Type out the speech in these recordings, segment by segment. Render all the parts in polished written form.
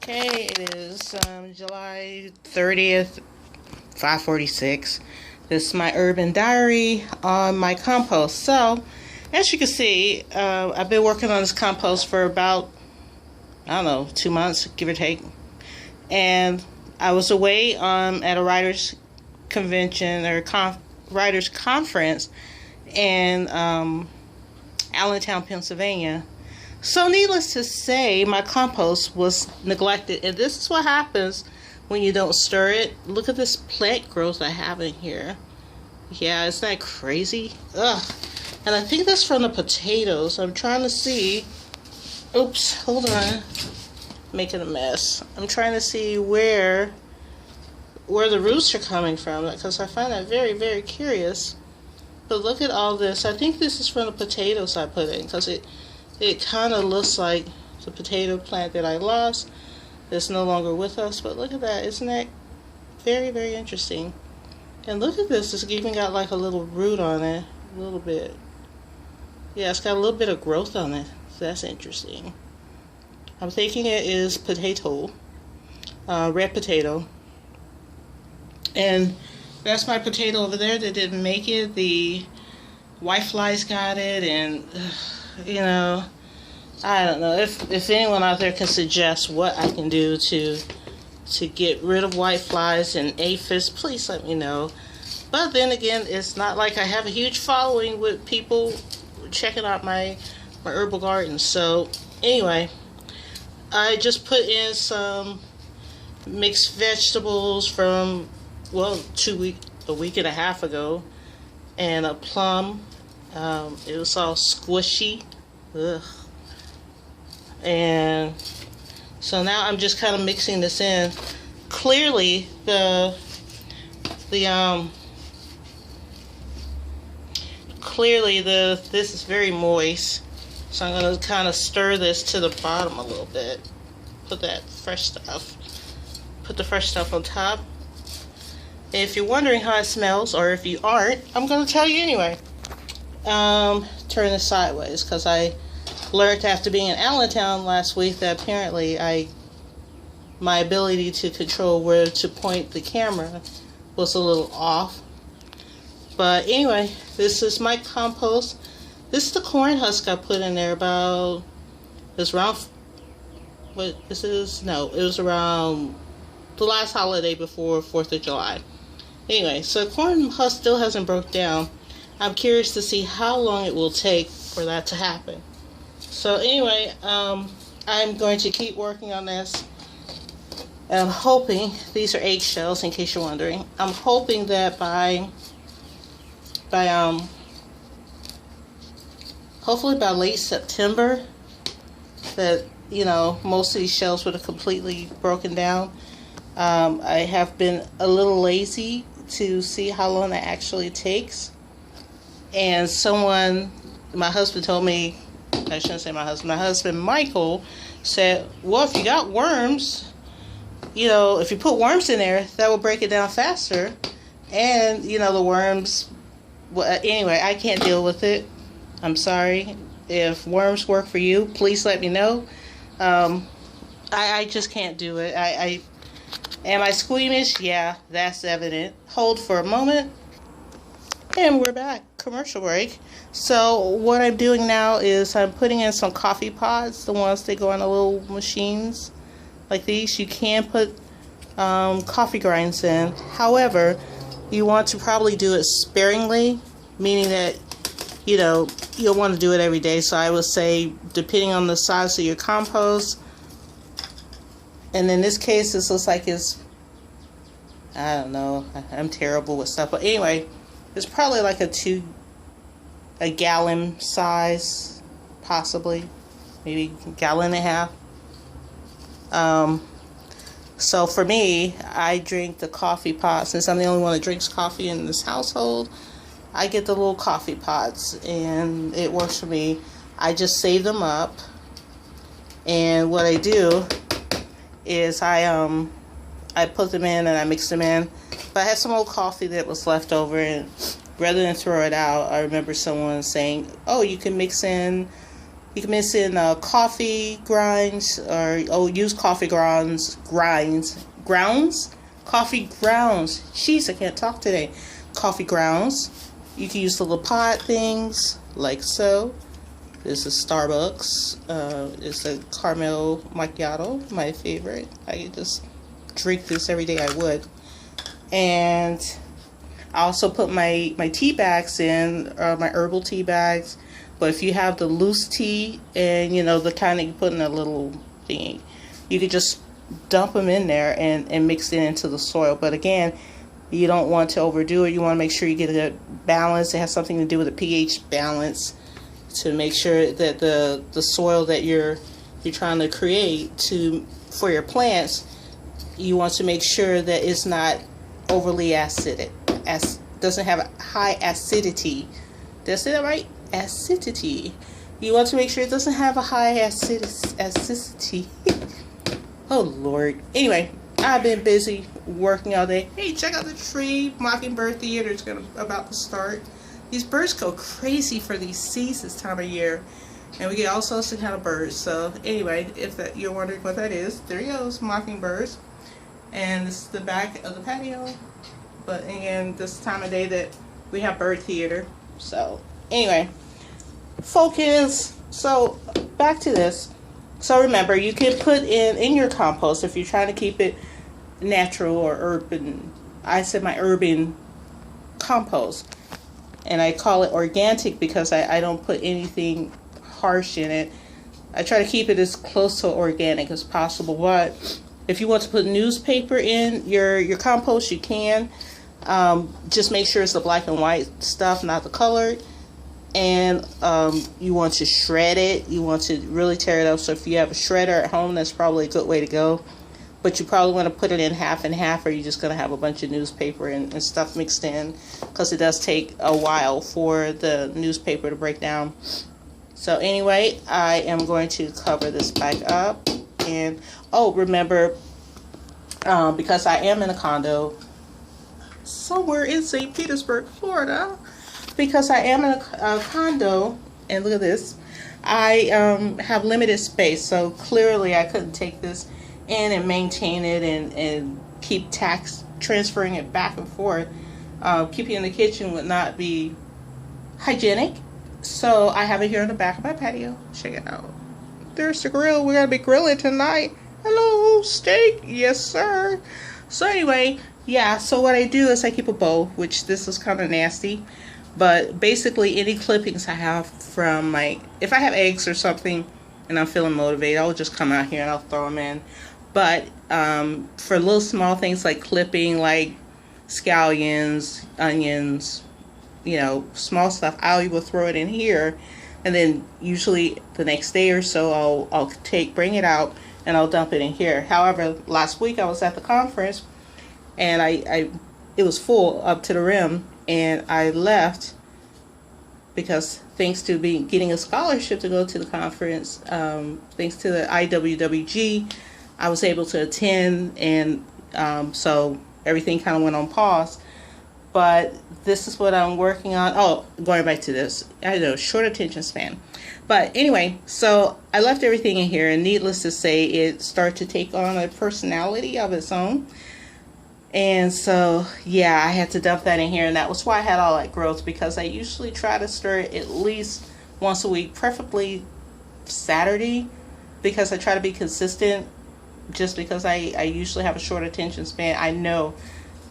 Okay, it is July 30th, 5:46. This is my urban diary on my compost. So, as you can see, I've been working on this compost for about, I don't know, 2 months, give or take. And I was away at a writers' convention or writers' conference in Allentown, Pennsylvania. So needless to say, my compost was neglected, and this is what happens when you don't stir it. Look at this plant growth I have in here. Yeah, isn't that crazy? Ugh. And I think that's from the potatoes. I'm trying to see. Oops, hold on. Making a mess. I'm trying to see where the roots are coming from, because I find that very, very curious. But look at all this. I think this is from the potatoes I put in, because it kind of looks like the potato plant that I lost. It's no longer with us, but look at that. Isn't that very, very interesting? And look at this. It's even got like a little root on it. A little bit. Yeah, it's got a little bit of growth on it. So that's interesting. I'm thinking it is potato. Red potato. And that's my potato over there that didn't make it. The whiteflies got it, and you know, I don't know if anyone out there can suggest what I can do to get rid of whiteflies and aphids, please let me know. But then again, it's not like I have a huge following with people checking out my herbal garden. So anyway, I just put in some mixed vegetables from, well, a week and a half ago, and a plum. It was all squishy. Ugh. And so now I'm just kind of mixing this in. Clearly this is very moist. So I'm going to kind of stir this to the bottom a little bit. Put the fresh stuff on top. And if you're wondering how it smells, or if you aren't, I'm going to tell you anyway. Turn this sideways, because I learned after being in Allentown last week that apparently my ability to control where to point the camera was a little off. But anyway, this is my compost. This is the corn husk I put in there about, it was around the last holiday before 4th of July. Anyway, so corn husk still hasn't broke down. I'm curious to see how long it will take for that to happen. So anyway, I'm going to keep working on this. And I'm hoping, these are eggshells in case you're wondering. I'm hoping that hopefully by late September, that, you know, most of these shells would have completely broken down. I have been a little lazy to see how long that actually takes. And my husband told me, I shouldn't say my husband Michael said, well, if you got worms, you know, if you put worms in there, that will break it down faster. And, you know, the worms, well, anyway, I can't deal with it. I'm sorry. If worms work for you, please let me know. I just can't do it. Am I squeamish? Yeah, that's evident. Hold for a moment. And we're back. Commercial break. So what I'm doing now is I'm putting in some coffee pods, the ones that go on the little machines like these. You can put coffee grinds in. However, you want to probably do it sparingly, meaning that, you know, you'll want to do it every day. So I would say, depending on the size of your compost, and in this case, this looks like it's, I don't know, I'm terrible with stuff, but anyway, it's probably like a gallon size, possibly, maybe a gallon and a half. So for me, I drink the coffee pot. Since I'm the only one that drinks coffee in this household, I get the little coffee pots, and it works for me. I just save them up, and what I do is I put them in and I mix them in. But I have some old coffee that was left over, and rather than throw it out, I remember someone saying, oh, you can mix in You can mix in coffee grinds, or use coffee grounds. Coffee grounds. Jeez, I can't talk today. Coffee grounds. You can use the little pod things, like so. This is Starbucks. It's a caramel macchiato, my favorite. I could just drink this every day. I would. And I also put my tea bags in, my herbal tea bags. But if you have the loose tea, and you know, the kind that you put in a little thing, you could just dump them in there and mix it into the soil. But again, you don't want to overdo it. You want to make sure you get a good balance. It has something to do with the pH balance, to make sure that the soil that you're trying to create for your plants, you want to make sure that it's not overly acidic. Doesn't have a high acidity. Did I say that right? Acidity. You want to make sure it doesn't have a high acidity. Oh Lord. Anyway, I've been busy working all day. Hey, check out the tree. Mockingbird Theater is about to start. These birds go crazy for these seeds this time of year, and we get all sorts of kind of birds. So anyway, if you're wondering what that is, there he goes, mockingbirds. And this is the back of the patio. But again, this time of day that we have bird theater. So anyway, focus. So back to this. So remember, you can put in your compost, if you're trying to keep it natural or urban. I said my urban compost, and I call it organic because I don't put anything harsh in it. I try to keep it as close to organic as possible. But if you want to put newspaper in your compost, you can. Just make sure it's the black and white stuff, not the colored. And you want to shred it. You want to really tear it up. So if you have a shredder at home, that's probably a good way to go. But you probably want to put it in half and half, or you're just going to have a bunch of newspaper and stuff mixed in, because it does take a while for the newspaper to break down. So anyway, I am going to cover this back up. And remember, because I am in a condo somewhere in St. Petersburg, Florida, because I am in a condo, and look at this, I have limited space, so clearly I couldn't take this in and maintain it and keep transferring it back and forth. Keeping it in the kitchen would not be hygienic, so I have it here on the back of my patio. Check it out. There's the grill. We're gonna be grilling tonight. Hello, steak. Yes, sir. So anyway, yeah, so what I do is I keep a bowl, which this is kind of nasty, but basically any clippings I have from if I have eggs or something and I'm feeling motivated, I'll just come out here and I'll throw them in. But for little small things like clipping, like scallions, onions, you know, small stuff, I will throw it in here, and then usually the next day or so I'll bring it out and I'll dump it in here. However, last week I was at the conference, and it was full up to the rim, and I left because thanks to getting a scholarship to go to the conference, thanks to the IWWG, I was able to attend, and so everything kind of went on pause. But this is what I'm working on. Oh, going back to this, I know, short attention span. But anyway, so I left everything in here, and needless to say, it started to take on a personality of its own. And so, yeah, I had to dump that in here, and that was why I had all that growth, because I usually try to stir it at least once a week, preferably Saturday, because I try to be consistent. Just because I usually have a short attention span, I know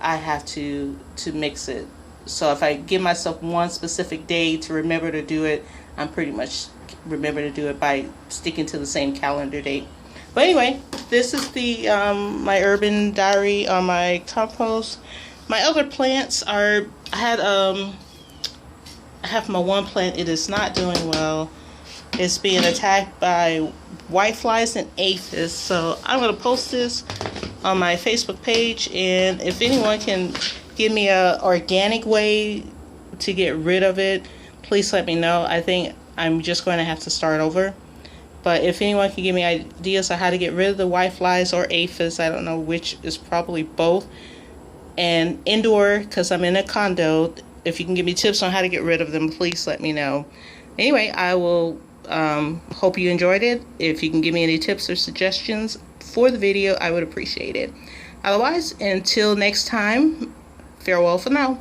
I have to mix it. So if I give myself one specific day to remember to do it, I'm pretty much remember to do it by sticking to the same calendar date. But anyway, this is the my urban diary on my compost. My other plants are, I have my one plant. It is not doing well. It's being attacked by whiteflies and aphids. So I'm going to post this on my Facebook page, and if anyone can give me a organic way to get rid of it, please let me know. I think I'm just going to have to start over. But if anyone can give me ideas on how to get rid of the whiteflies or aphids, I don't know which, is probably both. And indoor, because I'm in a condo, if you can give me tips on how to get rid of them, please let me know. Anyway, I will Hope you enjoyed it. If you can give me any tips or suggestions for the video, I would appreciate it. Otherwise, until next time, farewell for now.